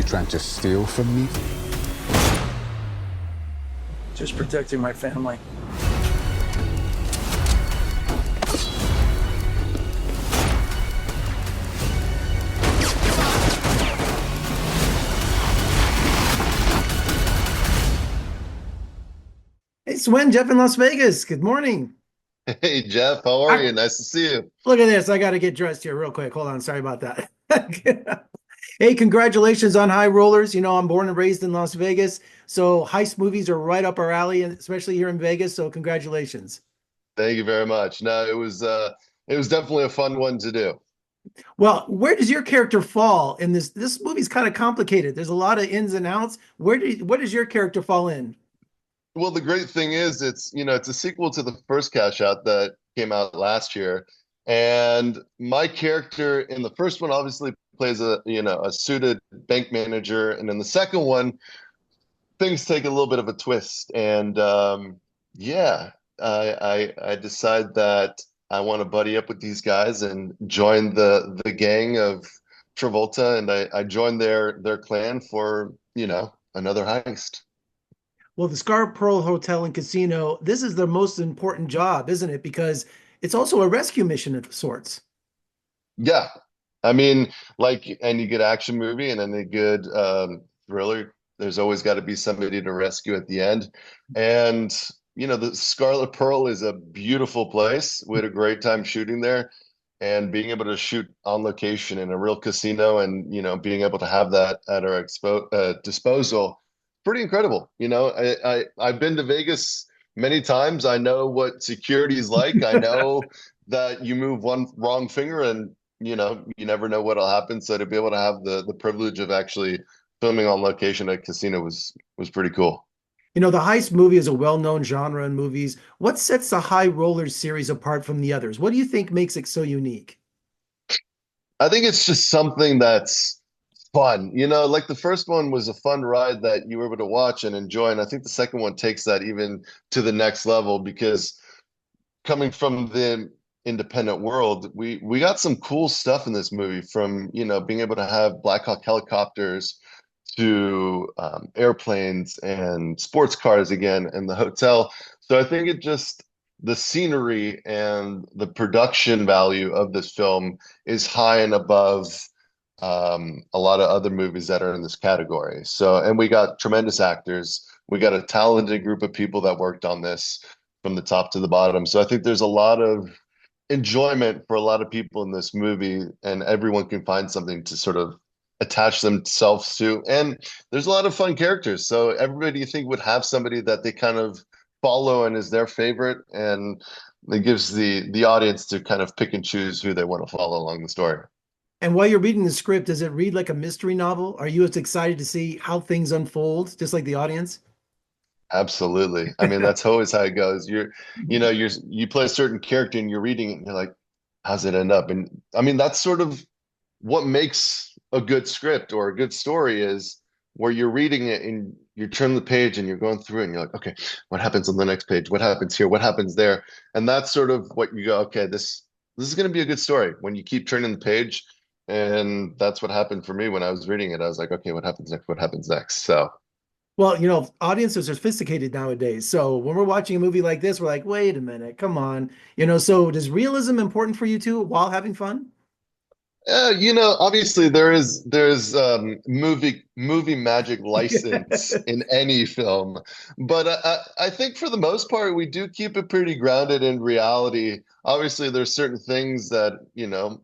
You trying to steal from me? Just protecting my family. Hey, Swen, Jeff in Las Vegas. Good morning. Hey Jeff, how are I, you? Nice to see you. Look at this. I got to get dressed here real quick. Hold on. Sorry about that. Hey, congratulations on High Rollers. You know, I'm born and raised in Las Vegas, so heist movies are right up our alley, and especially here in Vegas. So congratulations. Thank you very much. No, it was definitely a fun one to do. Well, where does your character fall in this? This movie's kind of complicated. There's a lot of ins and outs. Where does your character fall in? Well, the great thing is it's a sequel to the first Cash Out that came out last year. And my character in the first one obviously plays a suited bank manager, and in the second one things take a little bit of a twist. And yeah, I decide that I want to buddy up with these guys and join the gang of Travolta, and I joined their clan for, another heist. Well, the Scar Pearl Hotel and Casino, this is the most important job, isn't it? Because it's also a rescue mission of sorts. Yeah. I mean, like any good action movie and any good thriller, there's always got to be somebody to rescue at the end. And, the Scarlet Pearl is a beautiful place. We had a great time shooting there, and being able to shoot on location in a real casino and, being able to have that at our disposal, pretty incredible. I've been to Vegas many times. I know what security is like. I know that you move one wrong finger and you never know what'll happen. So to be able to have the privilege of actually filming on location at a casino was pretty cool. You know, the heist movie is a well-known genre in movies. What sets the High Rollers series apart from the others? What do you think makes it so unique? I think it's just something that's fun. Like the first one was a fun ride that you were able to watch and enjoy. And I think the second one takes that even to the next level, because coming from the independent world, we got some cool stuff in this movie, from, being able to have Black Hawk helicopters to airplanes and sports cars again in the hotel. So I think the scenery and the production value of this film is high and above a lot of other movies that are in this category. So, and we got tremendous actors. We got a talented group of people that worked on this from the top to the bottom. So I think there's a lot of enjoyment for a lot of people in this movie, and everyone can find something to sort of attach themselves to. And there's a lot of fun characters. So everybody, you think, would have somebody that they kind of follow and is their favorite, and it gives the audience to kind of pick and choose who they want to follow along the story. And while you're reading the script, does it read like a mystery novel? Are you as excited to see how things unfold, just like the audience? Absolutely. I mean, that's always how it goes. You play a certain character and you're reading it and you're like, how's it end up? And I mean, that's sort of what makes a good script or a good story, is where you're reading it and you turn the page and you're going through it and you're like, okay, what happens on the next page? What happens here? What happens there? And that's sort of what you go, okay, this is going to be a good story when you keep turning the page. And that's what happened for me when I was reading it. I was like, okay, what happens next? What happens next? So Well, you know, audiences are sophisticated nowadays. So when we're watching a movie like this, we're like, wait a minute, come on. You know, so does realism important for you too while having fun? obviously there's movie magic license in any film, but I think for the most part we do keep it pretty grounded in reality. Obviously, there's certain things that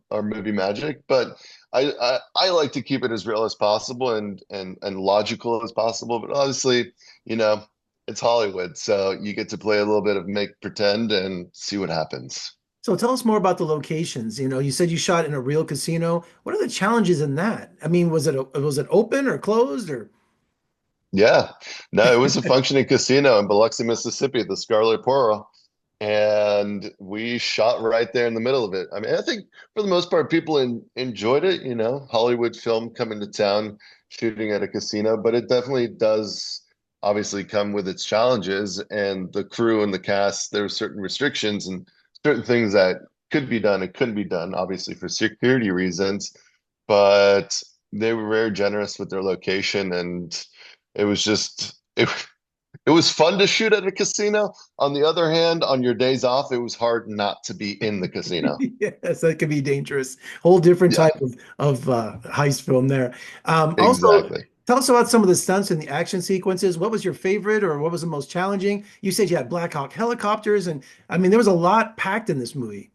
are movie magic, but I like to keep it as real as possible and logical as possible. But obviously, you know, it's Hollywood, so you get to play a little bit of make pretend and see what happens. So tell us more about the locations. You know, you said you shot in a real casino. What are the challenges in that? I mean, was it open or closed or? Yeah, no, it was a functioning casino in Biloxi, Mississippi, the Scarlet Pearl, and we shot right there in the middle of it. I mean, I think for the most part, people enjoyed it. Hollywood film coming to town, shooting at a casino, but it definitely does obviously come with its challenges. And the crew and the cast, there were certain restrictions and certain things that could be done and couldn't be done, obviously for security reasons. But they were very generous with their location, and it was just it was fun to shoot at a casino. On the other hand, on your days off, it was hard not to be in the casino. Yes, that could be dangerous. Whole different Yeah, type of heist film there. Also, exactly. tell us about some of the stunts and the action sequences. What was your favorite, or what was the most challenging? You said you had Black Hawk helicopters, and I mean, there was a lot packed in this movie.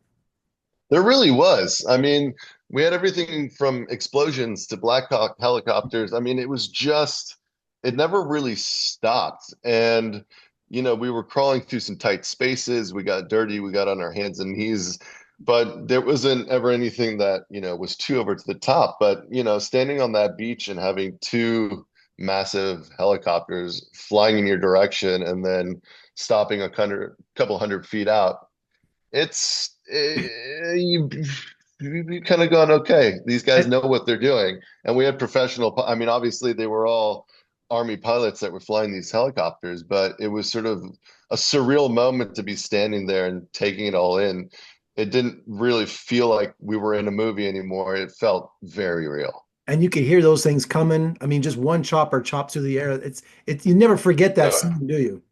There really was. I mean, we had everything from explosions to Black Hawk helicopters. I mean, it was just, it never really stopped. And, we were crawling through some tight spaces. We got dirty. We got on our hands and knees, but there wasn't ever anything that, was too over to the top. But, standing on that beach and having two massive helicopters flying in your direction and then stopping couple hundred feet out, it's you kind of gone, okay, these guys know what they're doing. And we had I mean, obviously they were all Army pilots that were flying these helicopters, but it was sort of a surreal moment to be standing there and taking it all in. It didn't really feel like we were in a movie anymore. It felt very real. And you could hear those things coming. I mean, just one chopper chopped through the air. It's you never forget that Uh, scene, do you?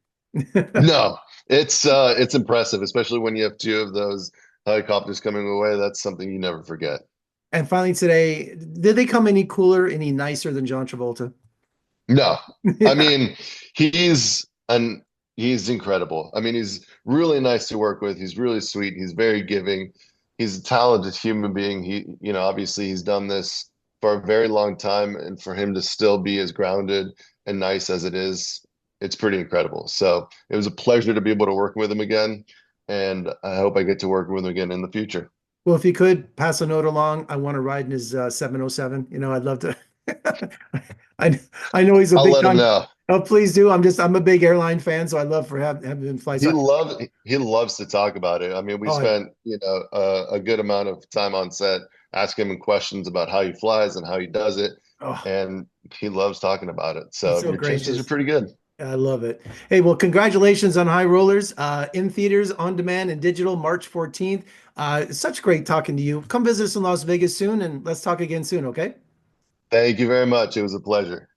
no, it's impressive, especially when you have two of those helicopters coming away. That's something you never forget. And finally today, did they come any cooler, any nicer than John Travolta? No, I Yeah. mean, he's an he's incredible. I mean, he's really nice to work with. He's really sweet. He's very giving. He's a talented human being. Obviously he's done this for a very long time, and for him to still be as grounded and nice as it is, it's pretty incredible. So it was a pleasure to be able to work with him again, and I hope I get to work with him again in the future. Well, if you could pass a note along, I want to ride in his 707. I'd love to. I I know he's a I'll big let him time. know. Oh, please do. I'm a big airline fan, so I'd love for having him fly. So, He loves to talk about it. I mean, we oh, spent, a good amount of time on set asking him questions about how he flies and how he does it, oh, and he loves talking about it. he's So so your chances are gracious. pretty good. I love it. Hey, well, congratulations on High Rollers, in theaters, on demand, and digital, March 14th. It's such great talking to you. Come visit us in Las Vegas soon, and let's talk again soon, okay? Thank you very much. It was a pleasure.